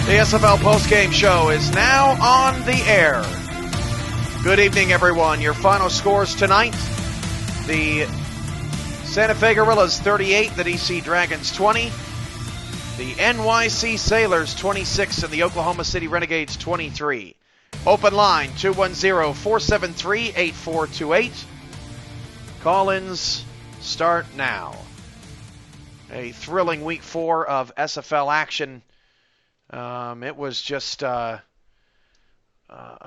The SFL Postgame Show is now on the air. Good evening, everyone. Your final scores tonight. The Santa Fe Gorillas 38, the DC Dragons 20. The NYC Sailors 26 and the Oklahoma City Renegades 23. Open line 210-473-8428. Call-ins start now. A thrilling week 4 of SFL action. It was just a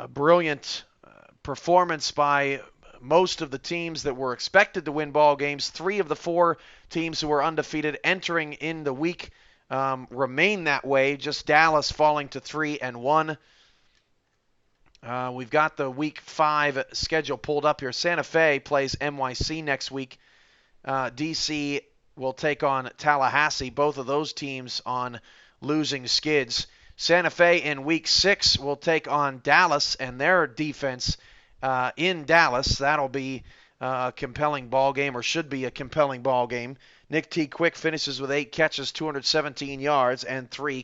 brilliant performance by most of the teams that were expected to win ball games. 3 of the 4 teams who were undefeated entering in the week remain that way. Just Dallas falling to 3-1. We've got the week 5 schedule pulled up here. Santa Fe plays NYC next week. DC will take on Tallahassee. Both of those teams on losing skids. Santa Fe in week 6 will take on Dallas and their defense in Dallas. That'll be a compelling ball game, or should be a compelling ball game. Nick T. Quick finishes with 8 catches, 217 yards, and 3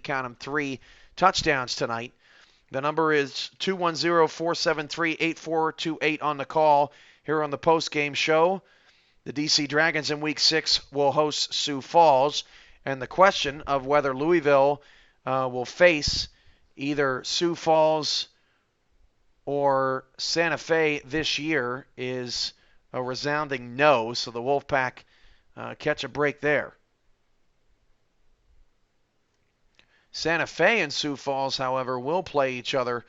touchdowns tonight. The number is 210-473-8428 on the call here on the post-game show. The DC Dragons in week 6 will host Sioux Falls. And the question of whether Louisville will face either Sioux Falls or Santa Fe this year is a resounding no. So the Wolfpack catch a break there. Santa Fe and Sioux Falls, however, will play each other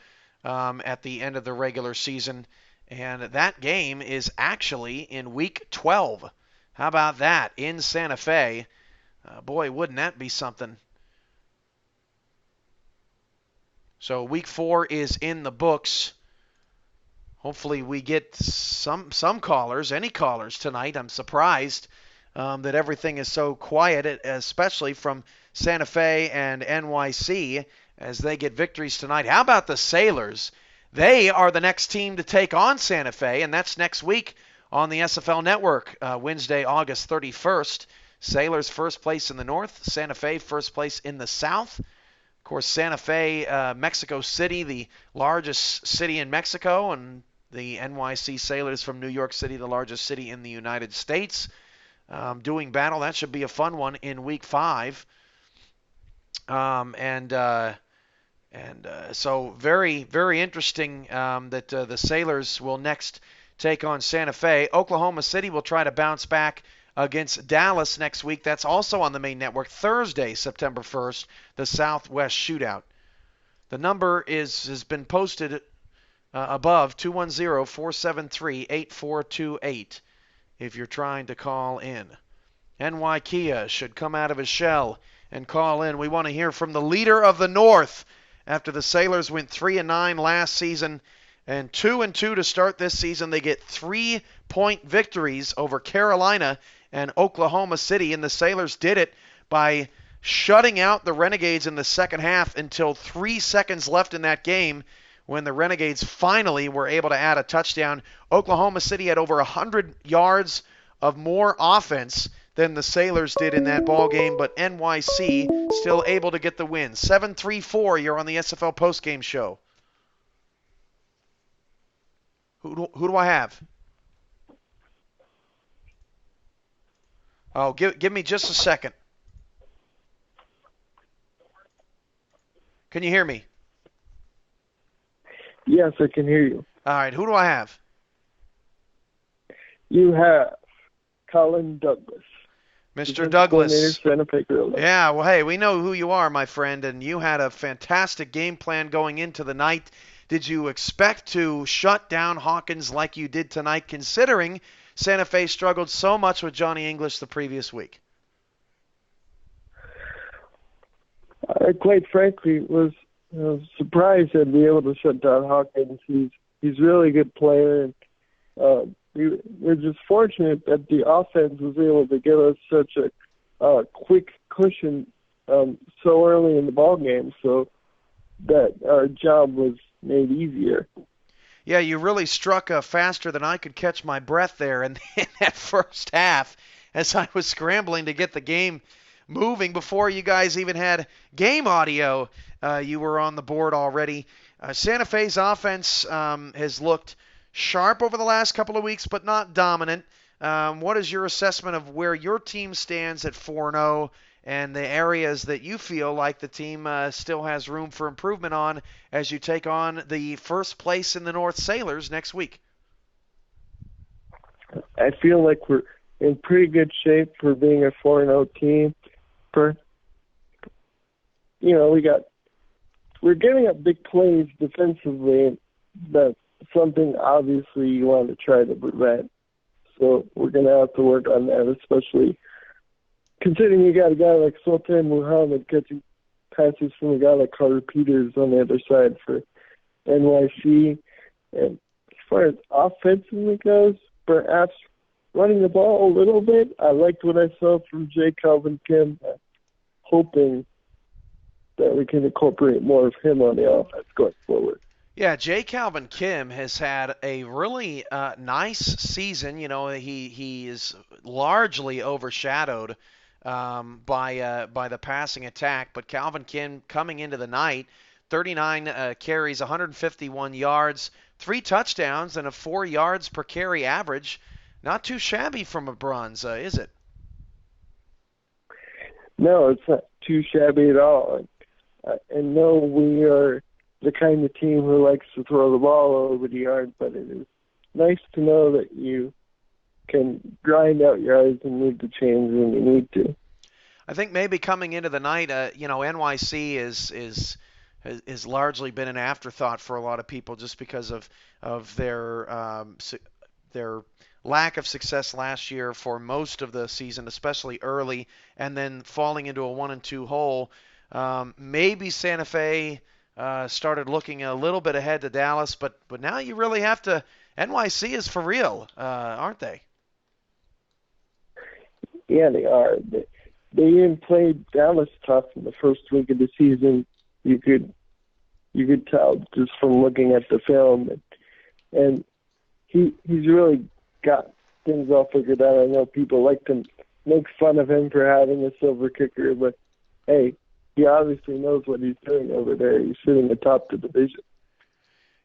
at the end of the regular season. And that game is actually in week 12. How about that? In Santa Fe. Boy, wouldn't that be something. So week 4 is in the books. Hopefully we get some callers, any callers tonight. I'm surprised that everything is so quiet, especially from Santa Fe and NYC as they get victories tonight. How about the Sailors? They are the next team to take on Santa Fe, and that's next week on the SFL Network, Wednesday, August 31st. Sailors first place in the north, Santa Fe first place in the south. Of course, Santa Fe, Mexico City, the largest city in Mexico, and the NYC Sailors from New York City, the largest city in the United States, doing battle. That should be a fun one in week 5. So very, very interesting that the Sailors will next take on Santa Fe. Oklahoma City will try to bounce back against Dallas next week. That's also on the main network. Thursday, September 1st, the Southwest Shootout. The number has been posted above, 210-473-8428, if you're trying to call in. NY Kia should come out of his shell and call in. We want to hear from the leader of the North after the Sailors went 3-9 last season and 2-2 to start this season. They get 3-point victories over Carolina and Oklahoma City, and the Sailors did it by shutting out the Renegades in the second half until 3 seconds left in that game when the Renegades finally were able to add a touchdown. Oklahoma City had over 100 yards of more offense than the Sailors did in that ball game, but NYC still able to get the win. 7-3-4, you're on the SFL postgame show. Who do I have? Oh, give me just a second. Can you hear me? Yes, I can hear you. All right, who do I have? You have Colin Douglas. Mr. Douglas. Santa Fe Gorillas. Yeah, well, hey, we know who you are, my friend, and you had a fantastic game plan going into the night. Did you expect to shut down Hawkins like you did tonight, considering Santa Fe struggled so much with Johnny English the previous week? Quite frankly, was surprised I'd be able to shut down Hawkins. He's a really good player, and we're just fortunate that the offense was able to give us such a quick cushion so early in the ball game, so that our job was made easier. Yeah, you really struck faster than I could catch my breath there in that first half as I was scrambling to get the game moving before you guys even had game audio. You were on the board already. Santa Fe's offense has looked sharp over the last couple of weeks, but not dominant. What is your assessment of where your team stands at 4-0 and the areas that you feel like the team still has room for improvement on as you take on the first place in the North Sailors next week? I feel like we're in pretty good shape for being a 4-0 team. For we're giving up big plays defensively, and that's something obviously you want to try to prevent. So we're going to have to work on that, especially considering you got a guy like Sultan Muhammad catching passes from a guy like Carter Peters on the other side for NYC. And as far as offensively goes, perhaps running the ball a little bit. I liked what I saw from J. Calvin Kim, hoping that we can incorporate more of him on the offense going forward. Yeah, J. Calvin Kim has had a really nice season. He is largely overshadowed by the passing attack, but Calvin Kim coming into the night, 39 carries, 151 yards, 3 touchdowns, and a 4 yards per carry average. Not too shabby from a bronze, is it? No, it's not too shabby at all. And no, we are the kind of team who likes to throw the ball over the yard, but it is nice to know that you can grind out yards and move the chains when you need to. I think maybe coming into the night, NYC has largely been an afterthought for a lot of people just because of their lack of success last year for most of the season, especially early, and then falling into a 1-2 hole. Maybe Santa Fe started looking a little bit ahead to Dallas, but now you really have to. NYC is for real, aren't they? Yeah, they are. They even played Dallas tough in the first week of the season. You could tell just from looking at the film, and he's really got things all figured out. I know people like to make fun of him for having a silver kicker, but hey, he obviously knows what he's doing over there. He's sitting atop the division.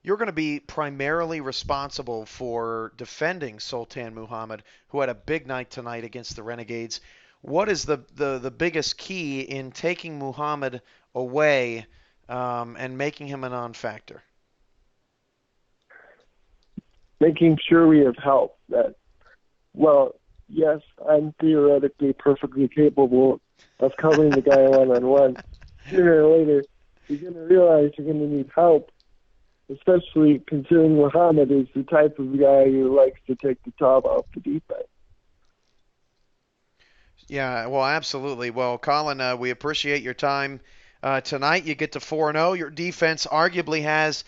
You're going to be primarily responsible for defending Sultan Muhammad, who had a big night tonight against the Renegades. What is the biggest key in taking Muhammad away and making him a non-factor? Making sure we have help. Yes, I'm theoretically perfectly capable of covering the guy one-on-one. Sooner or later, you're going to realize you're going to need help, especially considering Muhammad is the type of guy who likes to take the top off the defense. Yeah, well, absolutely. Well, Colin, we appreciate your time tonight. You get to 4-0. Your defense arguably has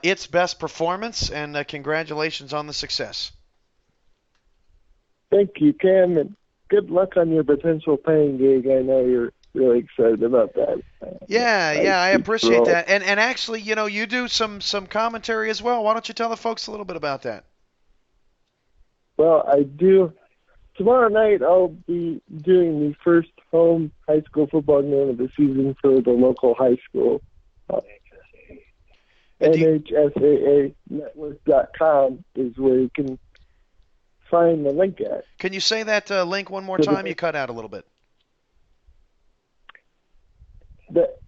its best performance, and congratulations on the success. Thank you, Cam, and good luck on your potential paying gig. I know you're really excited about that. Yeah, I appreciate that. And actually, you do some commentary as well. Why don't you tell the folks a little bit about that? Well, I do. Tomorrow night, I'll be doing the first home high school football game of the season for the local high school. NHSAAnetwork.com is where you can find the link at. Can you say that link one more time? You cut out a little bit.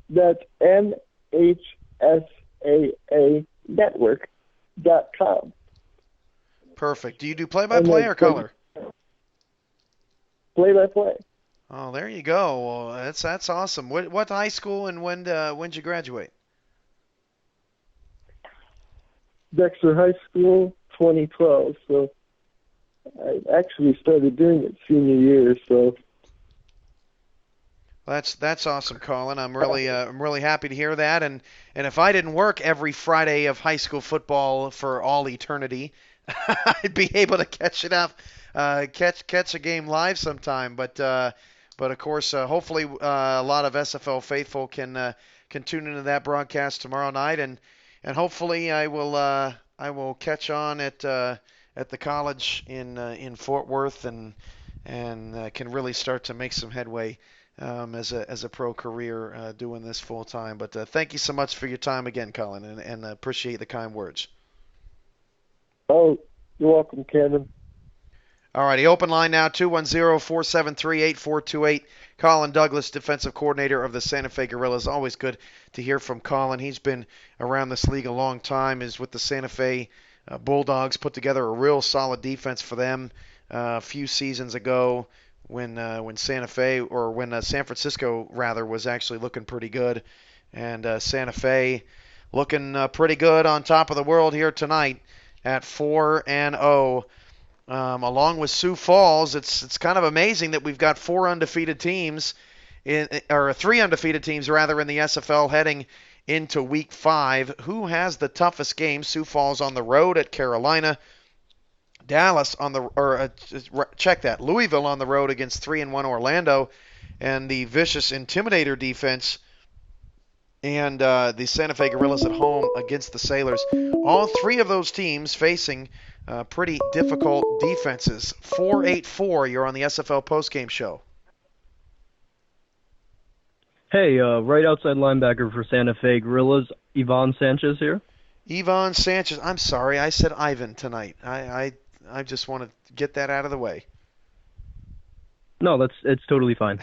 That's NHSAAnetwork.com. Perfect. Do you do play-by-play or color? Play-by-play. Oh, there you go. Well, that's awesome. What high school and when'd you graduate? Dexter High School, 2012. So I actually started doing it senior year. So that's awesome, Colin. I'm really happy to hear that. And if I didn't work every Friday of high school football for all eternity, I'd be able to catch it up, catch a game live sometime. But of course, hopefully a lot of SFL faithful can tune into that broadcast tomorrow night, and hopefully I will catch on at the college in Fort Worth and can really start to make some headway as a pro career doing this full time. But thank you so much for your time again, Colin, and appreciate the kind words. Oh, you're welcome, Cameron. All righty, open line now, 210-473-8428. Colin Douglas, defensive coordinator of the Santa Fe Gorillas. Always good to hear from Colin. He's been around this league a long time, is with the Santa Fe Bulldogs, put together a real solid defense for them a few seasons ago when Santa Fe, or when San Francisco, rather, was actually looking pretty good. And Santa Fe looking pretty good on top of the world here tonight at 4-0. Along with Sioux Falls, it's kind of amazing that we've got three undefeated teams rather in the SFL heading into Week 5. Who has the toughest game? Sioux Falls on the road at Carolina. Dallas on the check that. Louisville on the road against 3-1 Orlando, and the vicious Intimidator defense. And the Santa Fe Gorillas at home against the Sailors. All three of those teams facing pretty difficult defenses. 4-8-4, you're on the SFL postgame show. Hey, right outside linebacker for Santa Fe Gorillas, Ivan Sanchez here. Ivan Sanchez. I'm sorry, I said Ivan tonight. I just want to get that out of the way. No, it's totally fine.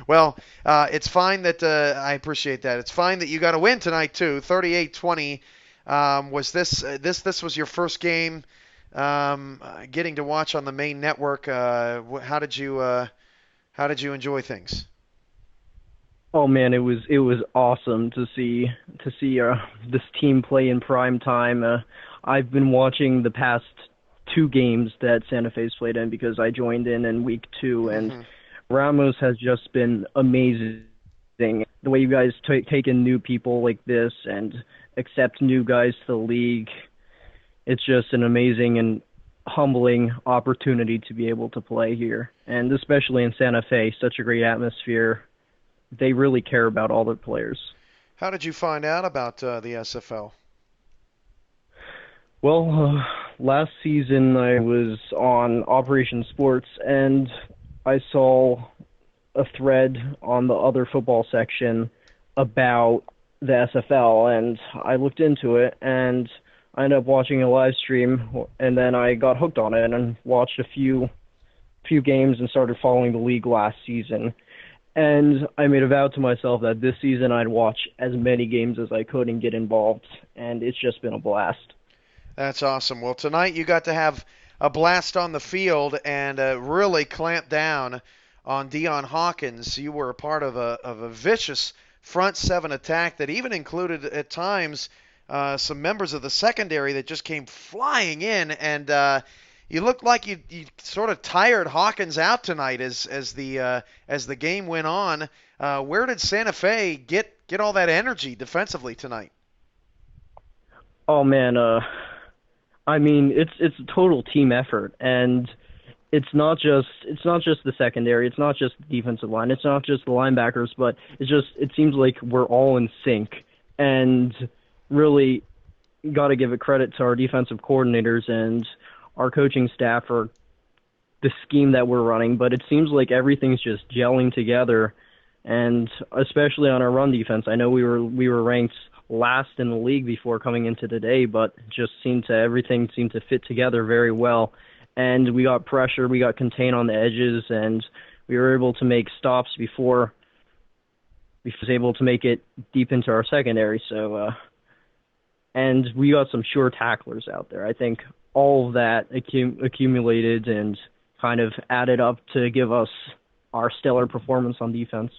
Well, it's fine that I appreciate that. It's fine that you got a win tonight too, 38-20. Was this was your first game getting to watch on the main network? How did you enjoy things? Oh man, it was awesome to see this team play in prime time. I've been watching the past two games that Santa Fe's played in because I joined in week 2, and Ramos has just been amazing. The way you guys take in new people like this and accept new guys to the league, it's just an amazing and humbling opportunity to be able to play here. And especially in Santa Fe, such a great atmosphere. They really care about all their players. How did you find out about the SFL? Well, last season I was on Operation Sports, and I saw a thread on the other football section about the SFL, and I looked into it, and I ended up watching a live stream, and then I got hooked on it and watched a few games and started following the league last season. And I made a vow to myself that this season I'd watch as many games as I could and get involved, and it's just been a blast. That's awesome. Well, tonight you got to have a blast on the field and really clamp down on Dion Hawkins. You were a part of a vicious front seven attack that even included at times some members of the secondary that just came flying in, and you looked like you sort of tired Hawkins out tonight as the game went on. Where did Santa Fe get all that energy defensively tonight? Oh man, I mean it's a total team effort, and it's not just the secondary, it's not just the defensive line, it's not just the linebackers, but it seems like we're all in sync, and really got to give it credit to our defensive coordinators and our coaching staff for the scheme that we're running, but it seems like everything's just gelling together, and especially on our run defense. I know we were ranked last in the league before coming into today, but everything seemed to fit together very well. And we got pressure, we got contained on the edges, and we were able to make stops before we was able to make it deep into our secondary. So, and we got some sure tacklers out there. I think all of that accumulated and kind of added up to give us our stellar performance on defense.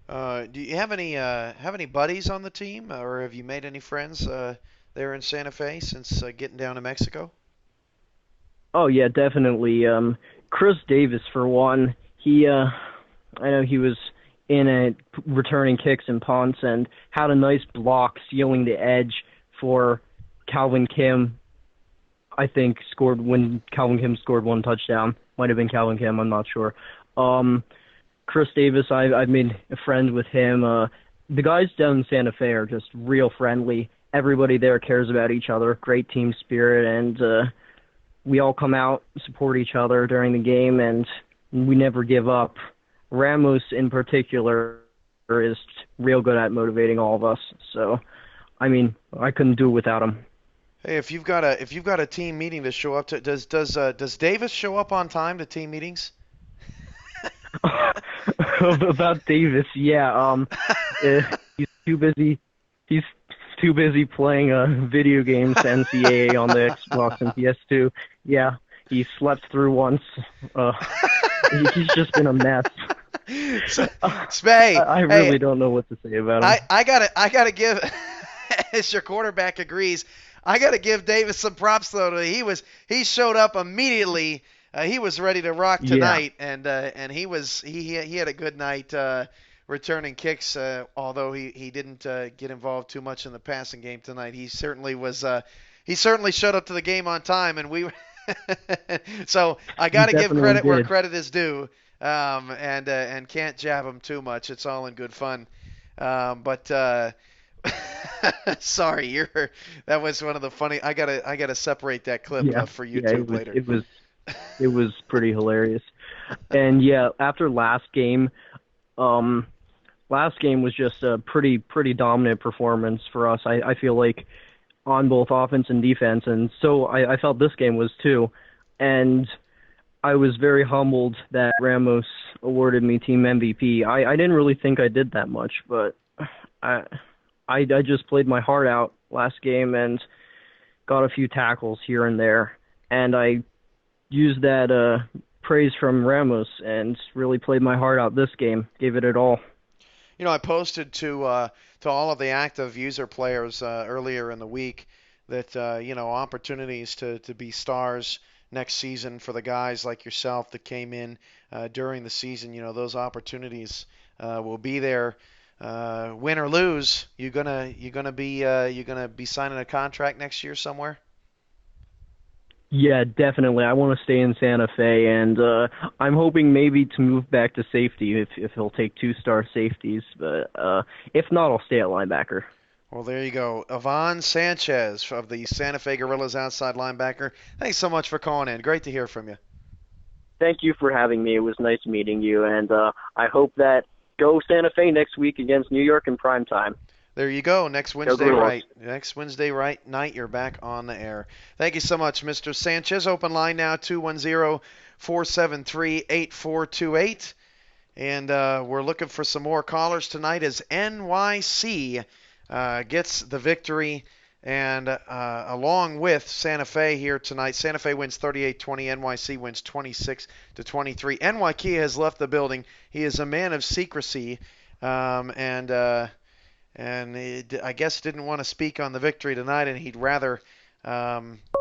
Do you have any buddies on the team, or have you made any friends there in Santa Fe since getting down to Mexico? Oh yeah, definitely. Chris Davis, for one, I know he was in a returning kicks and punts and had a nice block sealing the edge for Calvin Kim. I think scored when Calvin Kim scored one touchdown. Might have been Calvin Kim, I'm not sure. Chris Davis, I've made a friend with him. The guys down in Santa Fe are just real friendly. Everybody there cares about each other. Great team spirit, and we all come out, support each other during the game, and we never give up. Ramos in particular is real good at motivating all of us. So, I mean, I couldn't do it without him. Hey, if you've got a team meeting to show up to, does Davis show up on time to team meetings? About Davis, yeah. He's too busy. He's too busy playing video games, NCAA on the Xbox and PS2. Yeah, he slept through once. Uh, he's just been a mess. So, I, Spay, I hey, really don't know what to say about I him. I gotta give, as your quarterback agrees, I gotta give Davis some props though. He showed up immediately. He was ready to rock Yeah, tonight, and he had a good night returning kicks. Although he didn't get involved too much in the passing game tonight, he certainly showed up to the game on time, and we. So I he got to give definitely credit where did. credit is due, and can't jab him too much. It's all in good fun. But sorry, that was one of the funny. I gotta separate that clip Yeah, for yeah. It YouTube was later. it was it was pretty hilarious. And yeah, after um, last game was just a pretty dominant performance for us. I feel like on both offense and defense, and so I felt this game was too. And I was very humbled that Ramos awarded me team MVP. I didn't really think I did that much, but I I just played my heart out last game and got a few tackles here and there, and I used that praise from Ramos and really played my heart out this game. Gave it all. I posted to all of the active user players earlier in the week that opportunities to be stars next season for the guys like yourself that came in during the season. Those opportunities will be there. Win or lose, you gonna be signing a contract next year somewhere? Yeah, definitely. I want to stay in Santa Fe, and I'm hoping maybe to move back to safety if he'll take two-star safeties. But if not, I'll stay at linebacker. Well, there you go. Ivan Sanchez of the Santa Fe Gorillas, outside linebacker. Thanks so much for calling in. Great to hear from you. Thank you for having me. It was nice meeting you, and I hope that go Santa Fe next week against New York in prime time. There you go. Next Go Wednesday, Gorillas. right? Next Wednesday, right night, you're back on the air. Thank you so much, Mr. Sanchez. Open line now, 210-473-8428. And we're looking for some more callers tonight as NYC gets the victory. And along with Santa Fe here tonight, Santa Fe wins 38-20. NYC wins 26-23. NYC has left the building. He is a man of secrecy, and I guess didn't want to speak on the victory tonight, and he'd rather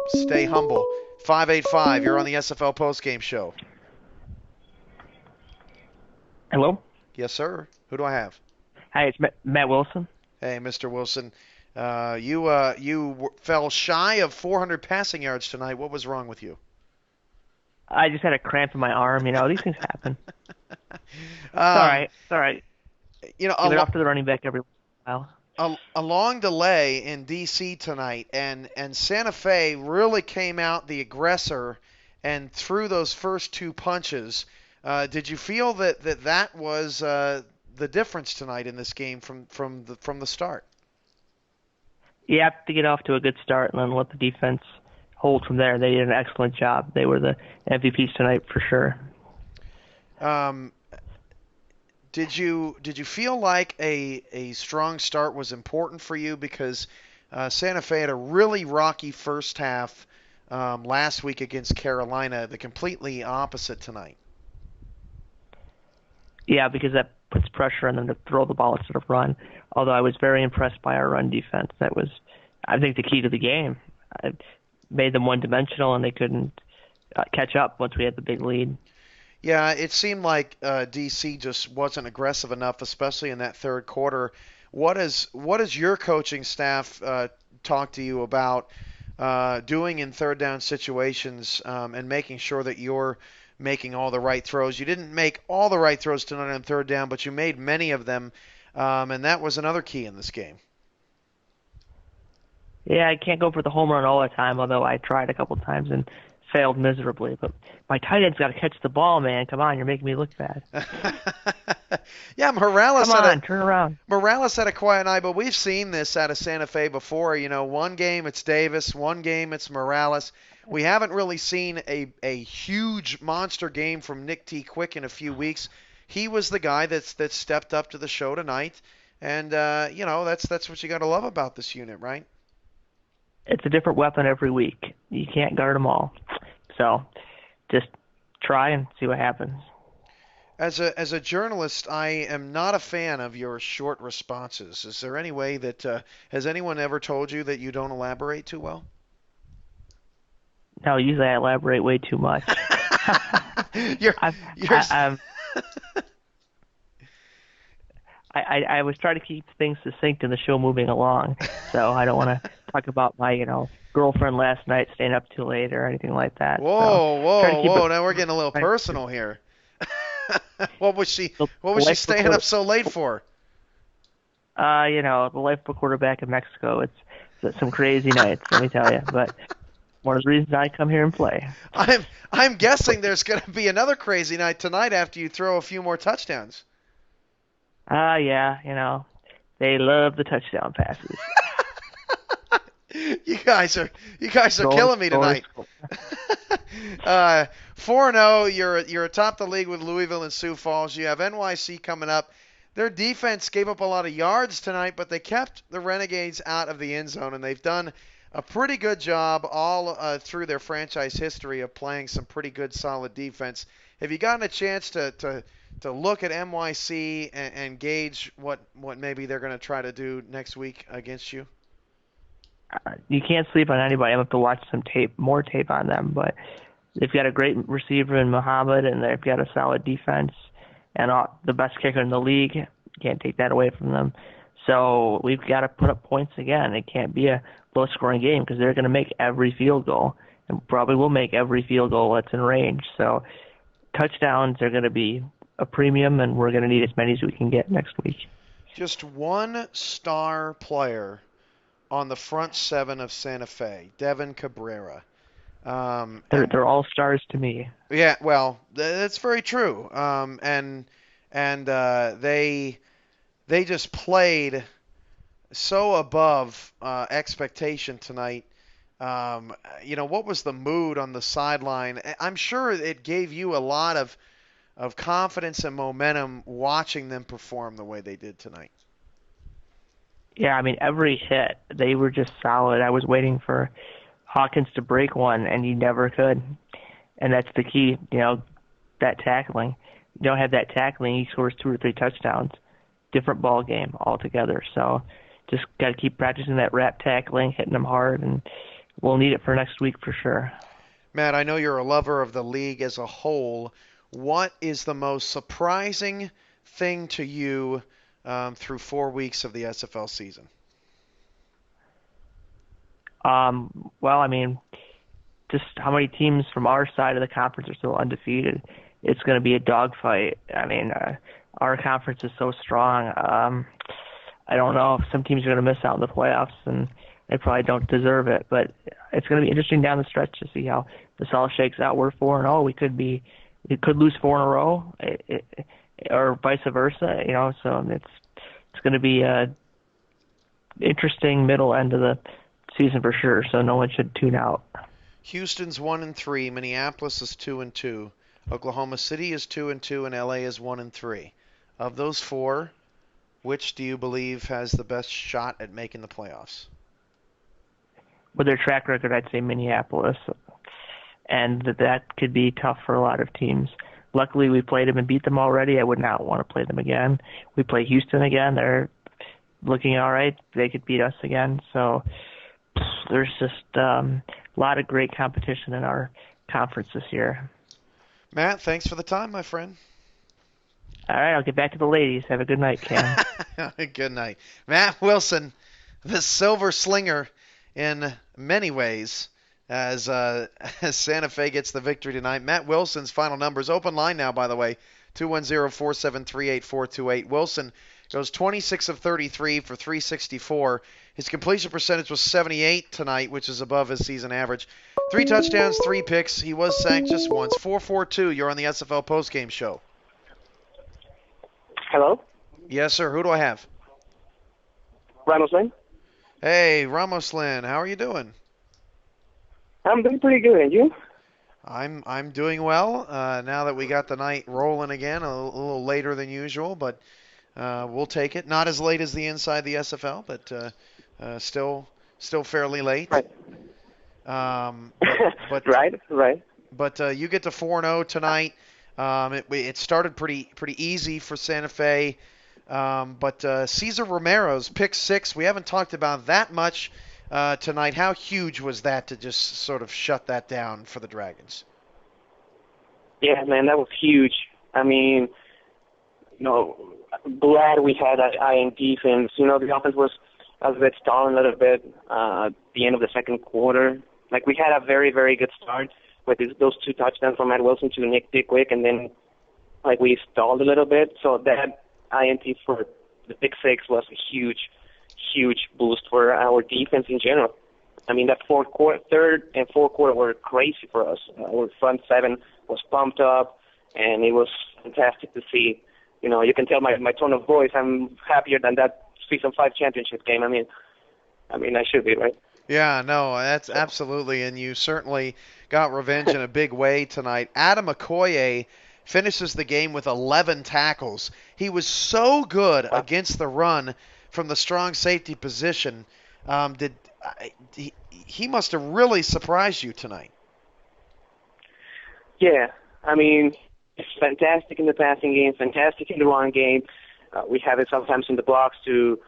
stay humble. 585, you're on the SFL postgame show. Hello? Yes, sir. Who do I have? Hi, it's Matt Wilson. Hey, Mr. Wilson. You fell shy of 400 passing yards tonight. What was wrong with you? I just had a cramp in my arm. These things happen. It's all Um, right. It's all right. a, Give it off to the running back every once in a while. a long delay in D.C. tonight, and Santa Fe really came out the aggressor and threw those first two punches. Did you feel that was the difference tonight in this game from the start? You have to get off to a good start and then let the defense hold from there. They did an excellent job. They were the MVPs tonight for sure. Um, did you feel like a strong start was important for you because Santa Fe had a really rocky first half last week against Carolina, the completely opposite tonight? Yeah, because that puts pressure on them to throw the ball instead of run. Although I was very impressed by our run defense. That was, I think, the key to the game. I made them one-dimensional, and they couldn't catch up once we had the big lead. Yeah, it seemed like DC just wasn't aggressive enough, especially in that third quarter. What is your coaching staff talk to you about doing in third down situations and making sure that you're making all the right throws? You didn't make all the right throws tonight on third down, but you made many of them, and that was another key in this game. Yeah, I can't go for the home run all the time, although I tried a couple times, and failed miserably. But my tight end's got to catch the ball, man. Come on, you're making me look bad. Yeah, Come on, turn around. Morales had a quiet night, but we've seen this out of Santa Fe before. One game it's Davis, one game it's Morales. We haven't really seen a huge monster game from Nick T. Quick in a few weeks. He was the guy that stepped up to the show tonight, and that's what you got to love about this unit, right? It's a different weapon every week. You can't guard them all. So just try and see what happens. As a journalist, I am not a fan of your short responses. Is there any way that has anyone ever told you that you don't elaborate too well? No, usually I elaborate way too much. I was trying to keep things succinct in the show moving along, so I don't want to talk about my girlfriend last night staying up too late or anything like that. Whoa! Now we're getting a little personal here. What was she staying up so late for? The life of a quarterback in Mexico. It's some crazy nights, let me tell you. But one of the reasons I come here and play. I'm guessing there's going to be another crazy night tonight after you throw a few more touchdowns. Yeah, they love the touchdown passes. You guys are killing me tonight. 4-0, you're atop the league with Louisville and Sioux Falls. You have NYC coming up. Their defense gave up a lot of yards tonight, but they kept the Renegades out of the end zone, and they've done a pretty good job all through their franchise history of playing some pretty good, solid defense. Have you gotten a chance to look at NYC and gauge what maybe they're going to try to do next week against you? You can't sleep on anybody. I have to watch more tape on them, but they've got a great receiver in Muhammad, and they've got a solid defense and the best kicker in the league. You can't take that away from them. So we've got to put up points again. It can't be a low-scoring game because they're going to make every field goal and probably will make every field goal that's in range. So touchdowns are going to be a premium, and we're going to need as many as we can get next week. Just one star player on the front seven of Santa Fe, Devin Cabrera. They're all stars to me. Yeah, well, that's very true. They just played so above expectation tonight. What was the mood on the sideline? I'm sure it gave you a lot of confidence and momentum watching them perform the way they did tonight. Yeah, I mean, every hit, they were just solid. I was waiting for Hawkins to break one, and he never could. And that's the key, that tackling. You don't have that tackling, he scores 2 or 3 touchdowns. Different ball game altogether. So just got to keep practicing that wrap tackling, hitting them hard, and we'll need it for next week for sure. Matt, I know you're a lover of the league as a whole. What is the most surprising thing to you through 4 weeks of the SFL season? Well, I mean, just how many teams from our side of the conference are still undefeated. It's going to be a dogfight. I mean, our conference is so strong. I don't know if some teams are going to miss out in the playoffs, and they probably don't deserve it. But it's going to be interesting down the stretch to see how this all shakes out. We're 4-0. We could lose 4 in a row, or vice versa. So it's going to be a interesting middle end of the season for sure. So no one should tune out. Houston's 1-3. Minneapolis is 2-2. Oklahoma City is 2-2, and LA is 1-3. Of those 4, which do you believe has the best shot at making the playoffs? With their track record, I'd say Minneapolis, and that could be tough for a lot of teams. Luckily, we played them and beat them already. I would not want to play them again. We play Houston again. They're looking all right. They could beat us again. So there's just a lot of great competition in our conference this year. Matt, thanks for the time, my friend. All right, I'll get back to the ladies. Have a good night, Cam. Good night. Matt Wilson, the silver slinger in many ways, as Santa Fe gets the victory tonight. Matt Wilson's final numbers. Open line now, by the way, 210-473-8428. Wilson goes 26 of 33 for 364. His completion percentage was 78 tonight, which is above his season average. 3 touchdowns, 3 picks. He was sacked just once. 442. You're on the SFL postgame show. Hello? Yes, sir. Who do I have? Ramos Lane? Hey, Ramos Lynn. How are you doing? I'm doing pretty good, and you? I'm doing well. Now that we got the night rolling again, a little later than usual, but we'll take it. Not as late as the Inside the SFL, but still fairly late. Right. But Right. But you get to 4-0 tonight. It started pretty easy for Santa Fe, but Cesar Romero's pick 6. We haven't talked about that much tonight. How huge was that to just sort of shut that down for the Dragons? Yeah, man, that was huge. I mean, glad we had that iron defense. The offense was a bit stalling a little bit at the end of the second quarter. Like, we had a very, very good start with those 2 touchdowns from Matt Wilson to Nick Dickwick, and then, we stalled a little bit. So that INT for the pick 6 was a huge boost for our defense in general. I mean, that third and fourth quarter were crazy for us. Our front 7 was pumped up, and it was fantastic to see. You can tell my tone of voice. I'm happier than that Season 5 championship game. I mean, I should be, right? Yeah, no, that's absolutely, and you certainly got revenge in a big way tonight. Adam Okoye finishes the game with 11 tackles. He was so good against the run from the strong safety position. He must have really surprised you tonight. Yeah, I mean, it's fantastic in the passing game, fantastic in the run game. We have it sometimes in the blocks to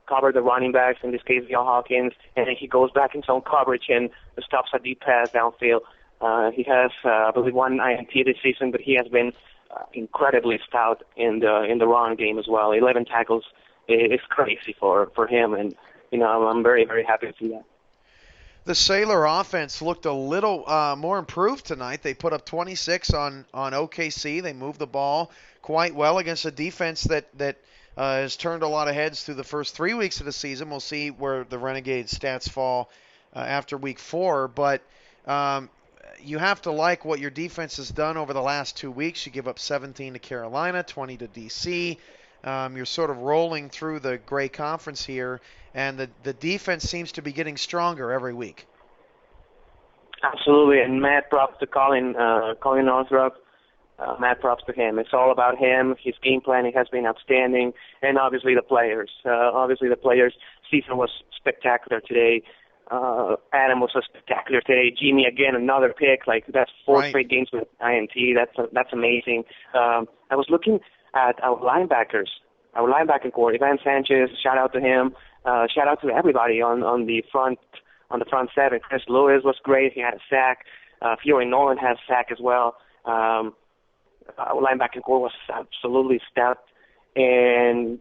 cover the running backs, in this case, Neil Hawkins, and then he goes back in zone coverage and stops a deep pass downfield. He has, I believe, 1 INT this season, but he has been incredibly stout in the run game as well. 11 tackles is crazy for him, and I'm very, very happy to see that. The Sailor offense looked a little more improved tonight. They put up 26 on OKC. They moved the ball quite well against a defense that has turned a lot of heads through the first 3 weeks of the season. We'll see where the Renegades stats fall after week 4. But you have to like what your defense has done over the last 2 weeks. You give up 17 to Carolina, 20 to D.C. You're sort of rolling through the Gray Conference here, and the defense seems to be getting stronger every week. Absolutely, and mad props to Colin Northrup. Mad props to him. It's all about him. His game planning has been outstanding, and obviously the players. Season was spectacular today. Adam was spectacular today. Jimmy again, another pick. Like, that's 4 straight games with INT. That's amazing. I was looking at our linebackers, our linebacking core. Ivan Sanchez, shout out to him. Shout out to everybody on the front 7. Chris Lewis was great. He had a sack. Fiore Nolan had a sack as well. Our linebacking core was absolutely stout. And,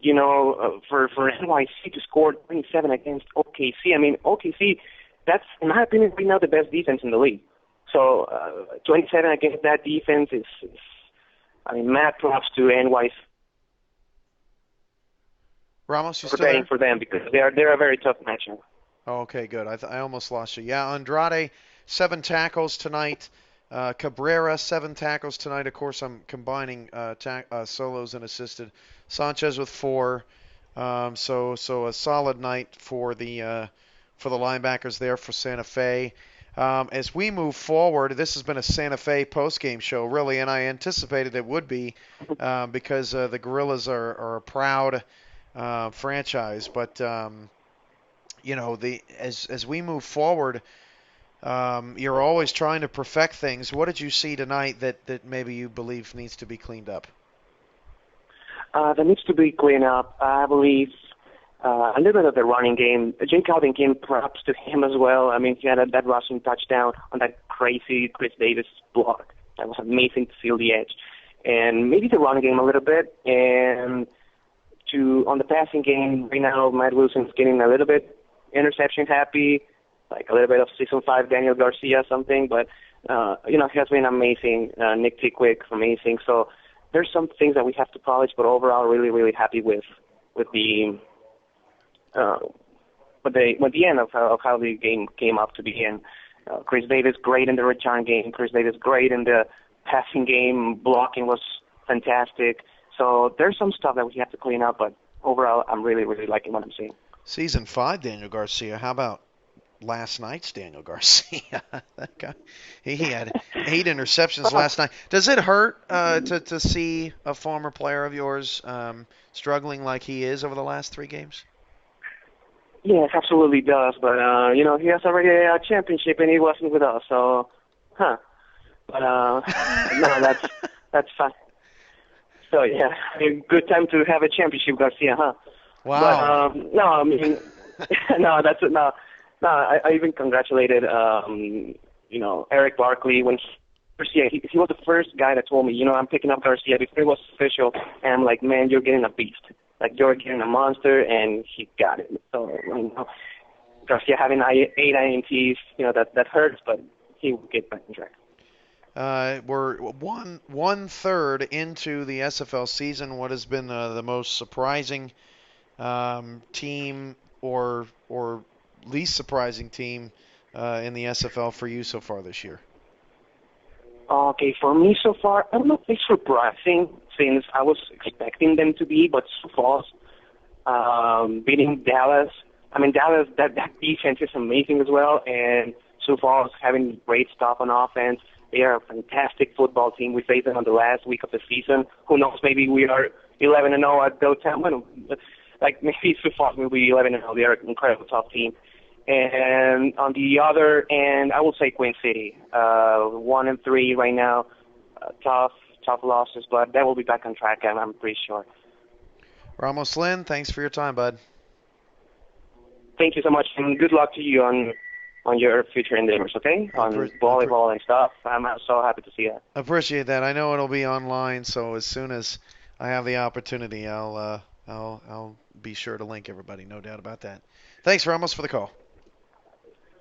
for NYC to score 27 against OKC, I mean, OKC, that's, in my opinion, right now the best defense in the league. So 27 against that defense is mad props to NYC. Ramos, you still preparing there? For them because they're a very tough matchup. Oh, okay, good. I almost lost you. Yeah, Andrade, 7 tackles tonight. Cabrera, 7 tackles tonight. Of course, I'm combining solos and assisted. Sanchez with 4. So a solid night for the linebackers there for Santa Fe. As we move forward, this has been a Santa Fe postgame show, really, and I anticipated it would be because the Gorillas are a proud franchise. But as we move forward, you're always trying to perfect things. What did you see tonight that maybe you believe needs to be cleaned up? That needs to be cleaned up. I believe a little bit of the running game. Jay Calvin came props to him as well. I mean, he had that rushing touchdown on that crazy Chris Davis block. That was amazing to feel the edge. And maybe the running game a little bit. And on the passing game, right now, Matt Wilson's getting a little bit interception happy, like a little bit of Season 5 Daniel Garcia something. But, he has been amazing. Nick Tickwick, amazing. So there's some things that we have to polish, but overall, really, really happy with the with the end of how the game came up to begin. Chris Davis great in the return game. Chris Davis great in the passing game. Blocking was fantastic. So there's some stuff that we have to clean up, but overall, I'm really, really liking what I'm seeing. Season 5, Daniel Garcia. How about last night's Daniel Garcia? That guy, he had 8 interceptions last night. Does it hurt to see a former player of yours struggling like he is over the last 3 games? Yes, absolutely does. But he has already a championship and he wasn't with us, so But no, that's fine. So yeah, a good time to have a championship, Garcia, huh? Wow. But no, I mean, no, that's it. No, I even congratulated Eric Barkley when Garcia. He was the first guy that told me, I'm picking up Garcia before it was official, and I'm like, man, you're getting a beast. Like you're getting a monster, and he got it. So Garcia having 8 INTs, that hurts, but he will get back on track. We're one third into the SFL season. What has been the most surprising team or least surprising team in the SFL for you so far this year? Okay, for me so far, I don't know if it's surprising since I was expecting them to be, but Sioux Falls beating Dallas. I mean, Dallas, that defense is amazing as well, and Sioux Falls having great stuff on offense. They are a fantastic football team. We faced them on the last week of the season. Who knows? Maybe we are 11-0 at those times. Like maybe Sioux Falls will be 11-0. They are an incredible top team. And on the other end, I will say Queen City, 1-3 right now. Tough losses, but they will be back on track. I'm pretty sure. Ramos Lynn, thanks for your time, bud. Thank you so much, and good luck to you on your future endeavors, okay? On volleyball and stuff. I'm so happy to see that. Appreciate that. I know it'll be online, so as soon as I have the opportunity, I'll be sure to link everybody. No doubt about that. Thanks, Ramos, for the call.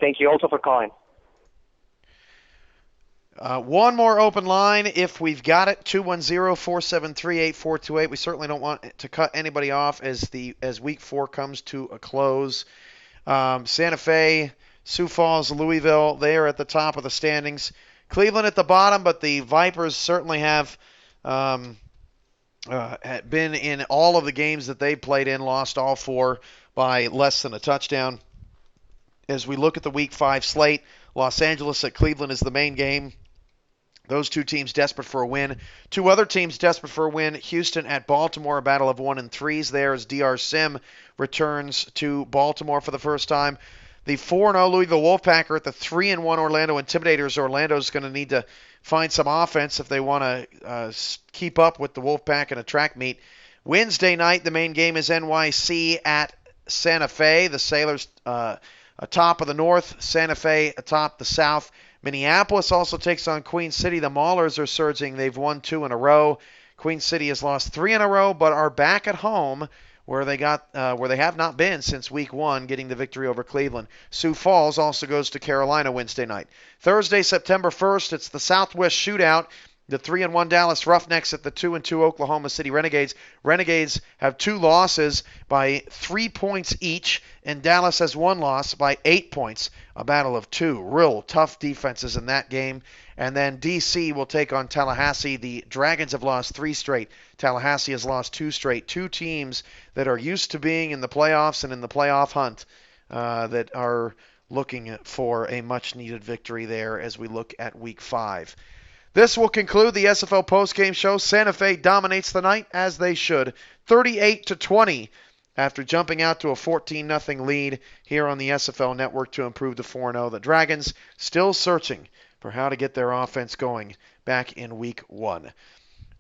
Thank you also for calling. One more open line if we've got it, 210-473-8428. We certainly don't want to cut anybody off as week 4 comes to a close. Santa Fe, Sioux Falls, Louisville, they are at the top of the standings. Cleveland at the bottom, but the Vipers certainly have been in all of the games that they played in, lost all 4 by less than a touchdown. As we look at the Week 5 slate, Los Angeles at Cleveland is the main game. Those 2 teams desperate for a win. 2 other teams desperate for a win. Houston at Baltimore, a battle of 1-3s there as DR Sim returns to Baltimore for the first time. The 4-0 Louisville Wolfpack are at the 3-1 Orlando Intimidators. Orlando's going to need to find some offense if they want to keep up with the Wolfpack in a track meet. Wednesday night, the main game is NYC at Santa Fe. The Sailors atop of the North, Santa Fe atop the South. Minneapolis also takes on Queen City. The Maulers are surging. They've won 2 in a row. Queen City has lost 3 in a row, but are back at home where they have not been since week 1, getting the victory over Cleveland. Sioux Falls also goes to Carolina Wednesday night. Thursday, September 1st, it's the Southwest Shootout. The 3-1 Dallas Roughnecks at the 2-2 Oklahoma City Renegades. Renegades have 2 losses by 3 points each, and Dallas has 1 loss by 8 points. A battle of 2 real tough defenses in that game. And then D.C. will take on Tallahassee. The Dragons have lost 3 straight. Tallahassee has lost 2 straight. 2 teams that are used to being in the playoffs and in the playoff hunt that are looking for a much-needed victory there as we look at Week 5. This will conclude the SFL postgame show. Santa Fe dominates the night, as they should, 38-20 after jumping out to a 14-0 lead here on the SFL network to improve to 4-0. The Dragons still searching for how to get their offense going back in Week 1.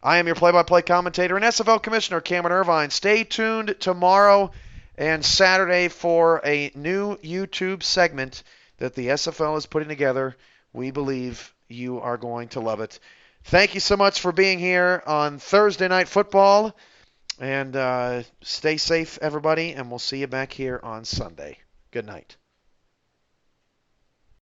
I am your play-by-play commentator and SFL Commissioner Cameron Irvine. Stay tuned tomorrow and Saturday for a new YouTube segment that the SFL is putting together. We believe you are going to love it. Thank you so much for being here on Thursday Night Football. And stay safe, everybody, and we'll see you back here on Sunday. Good night.